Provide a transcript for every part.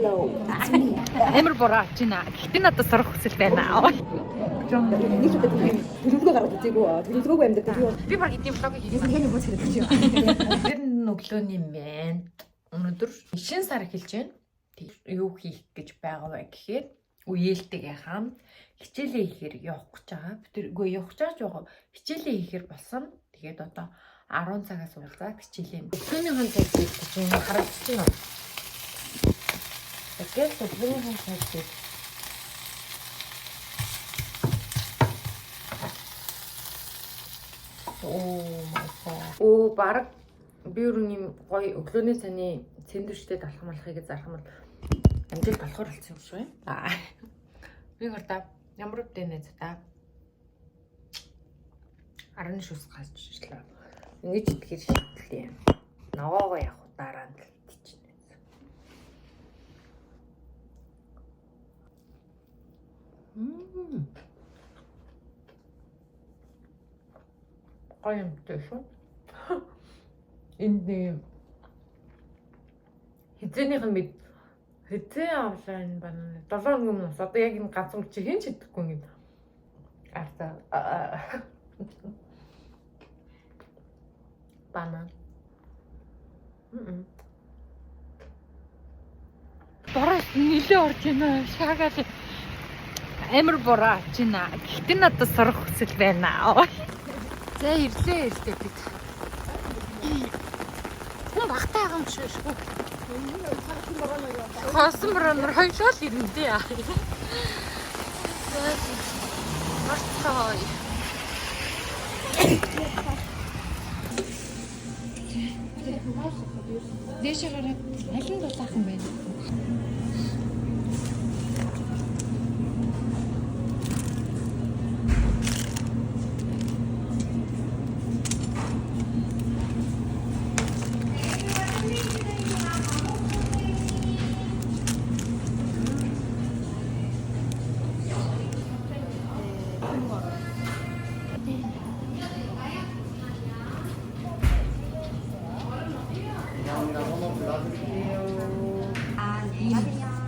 Амар буруу авч байна. Гэхдээ надад сурах хүсэл байна. Нэг удаа төлөвлөгөө гаргаж үзээгүй. Төлөвлөгөөгүй амьдаг юу? Би баг эдийн блог хийсэн. Хэний бүс хэрэгтэй чи. Тэр өглөөний мэнд өнөөдөр шинэ сар эхэлж байна. Юу хийх гэж байгаа вэ гэхээр үеэлтэйгээ хамт хичээлээ хийхээр явах гэж байгаа. Би тэр үгүй явах гэж байгаа. Хичээлээ хийхээр болсон. Тэгээд одоо 10 цагаас уулзаад хичээлээ. Өглөөний хон цаг гэж харагдаж байна. Тэгээд өглөөний хон цаг гэж баг би өөр юм гоё өглөөний цаны сэндвичтэй талах малахыг зарах юм бол амжилт болохоор болсон юм шүү. Би гэрдээ ямар үдэ нэ та 10 шүс гасчлаа. Ингэж итгэхэр шийдлээ. Ногоогоо явах дараа нь тийчнэ. Гоё юм дээ шүү. Энд хизээнийх нь мэд хизээ авлаа энэ банана 7 хоног өмнөөс одоо яг энэ ганцхан чи хэн ч идэхгүй юм. Арта банана. Бороо нилээ орж байна. Шаагаад амар бороо авч байна. Гэхдээ надад сурах хүсэл байна. За ирлээ бид. Хүн багтаа байгаа юм шиг шүү. Хосон бранаар хойшоол ирэндээ яа. Марцгай. Дэше гараад аль нь дулаахан байна.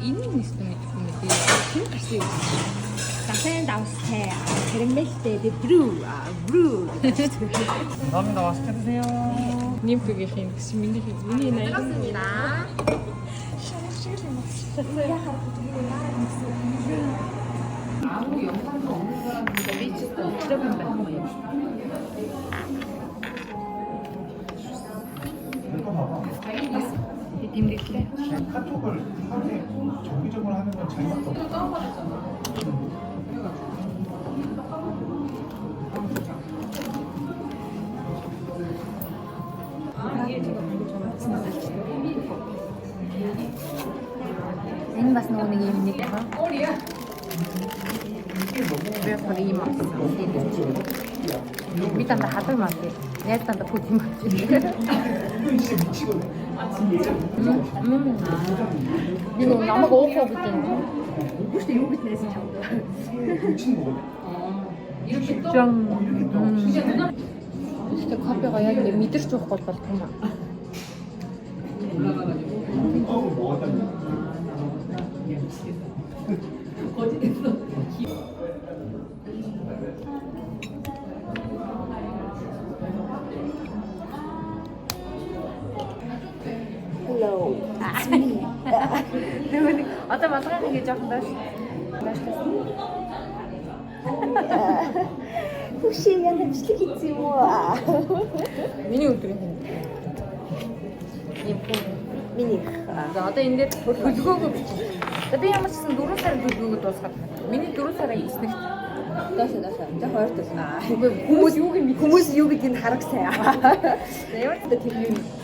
Энэ нь нэстэмэд юм дээ. Хэн гарсан юм? Дахин давстай. Карамелтэй брүү. 감사합니다. 맛있게 드세요. ним프гийн гэсэн миний 반갑습니다. 아무 영상도 없는 사람인데 미치고 잊어본다. 힘들게. 카톡을 하루에 정기적으로 하는 건 잘못도 없고. Энэ бас нэг юм нэг ба. Би бас ийм авсан. Би танд хадаг маа тий. Яг танд пүт юм байна. Би намайг оохоо гэдэг юм. Үгүй шүү юу гэднээс чамд. Гэхдээ кофего яг мэдэрч уух бол болох юм аа. Hello. Одоо малгай нэг жоохон доош. 혹시 яг бичлэг хийсэн юм уу? Миний өдрийн хэн. Миний. За одоо энэ дээр төлөвлөгөөгөө бичиж. За би ямар ч гэсэн 4 сарын төлөвлөгөөг дуусгаад. Миний 4 сарын 9-нд Даашаа. За хоёр тусна. хүмүүс Юу гэдгийг харах сайн. ямар ч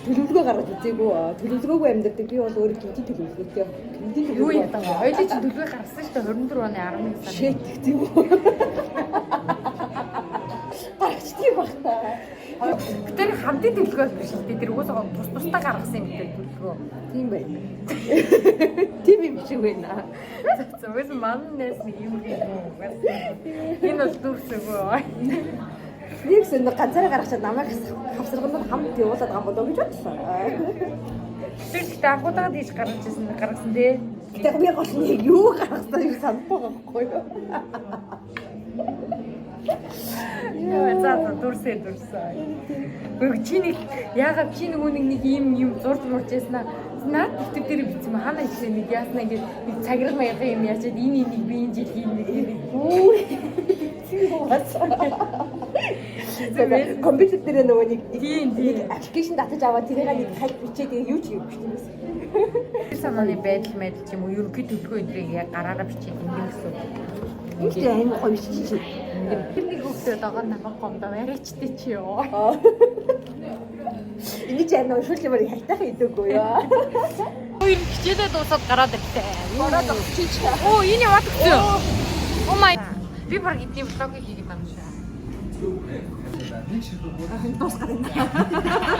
Төлөвлөгөө гаргаж үзээгүй. Төлөвлөгөөгүй амьдардаг. Би бол өөрөө гинти төлөвлөгөөтэй. юу юм даа. Хоёулаа чи төлөвлөгөө гаргасан шүү дээ 24 оны 11 сард. Шэт гэдэг юм уу? Гарчдгийг багтаа. Тэр хамтын төлөвлөгөөс биш үү? Тэр угсаа тусдаа гаргасан юм гэдэг төлөвлөгөө. Тийм байна. Тийм юм шиг байна. За угсаа маннаас нэг юм юм. Энэ бол дүрсээгөө. Нэг сэн ганцаараа гаргачаад намайг хавсарганд хамт явуулаад байгаа болоо гэж бодлоо. Тэр ихтэй анхудаага тийш гаргасан тий. Гэтэ би гол нь яг юу гаргасан юм санахгүй байхгүй юу? За дурсээ. Гүг чиний яагаад чи нөгөө нэг ийм зурж мурж яснаа наад дэвтэр дээр бичсэн мэ ханаа хэлсэн нэг яснаа ингээд нэг цагираг маяг юм яачаад энэ би энэ жил хийн нэг компьютер дээр нөгөө нэг тийм аппликейшн татаж аваад тэрийг нэг хальт бичээд юу ч юм биш юм. санааны байдал мэдл ч юм уу ерөнхий төлөвлөгөө өдрийг яг гараараа бичээд ингэн гэсэн. Ингээд амар гоё бичиж чи. Тэр нэг хүүхдүүд байгаа намайг гомдоо яриачдээ чи ёо. Эний ч амар шүлж ямар хайтайхан идэггүй юу? Хоёр хичээлээ дуусаад гараад иртээ. Ороод очиж. Оо энэ яваад өгсөн. Oh my. Би баг эдний влогийг хийгээд байна шүү. Дуусгаад байна.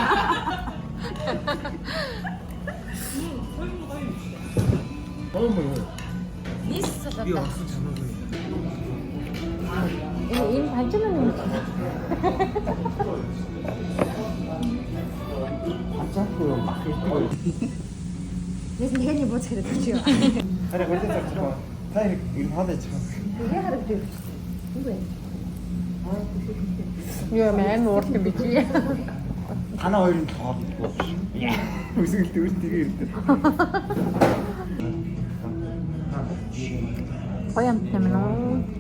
Нийслэл Би одоо. олсон чамаагүй. Энэ ханчнаа юм. Ачаагүй бах ирдэг. Нэс нэгэний бууц хэрэгтэй чи юу? Хараа гэрдээ зарчих. Та яг энэ хоол аж. Тэгээ хараад би. Үгүй. Юу мэн уурт юм бич. Танаа хоёрын тоолдгүй. Үсгэлт үртгээ ирдэг. Гоё юм нэмэн үү?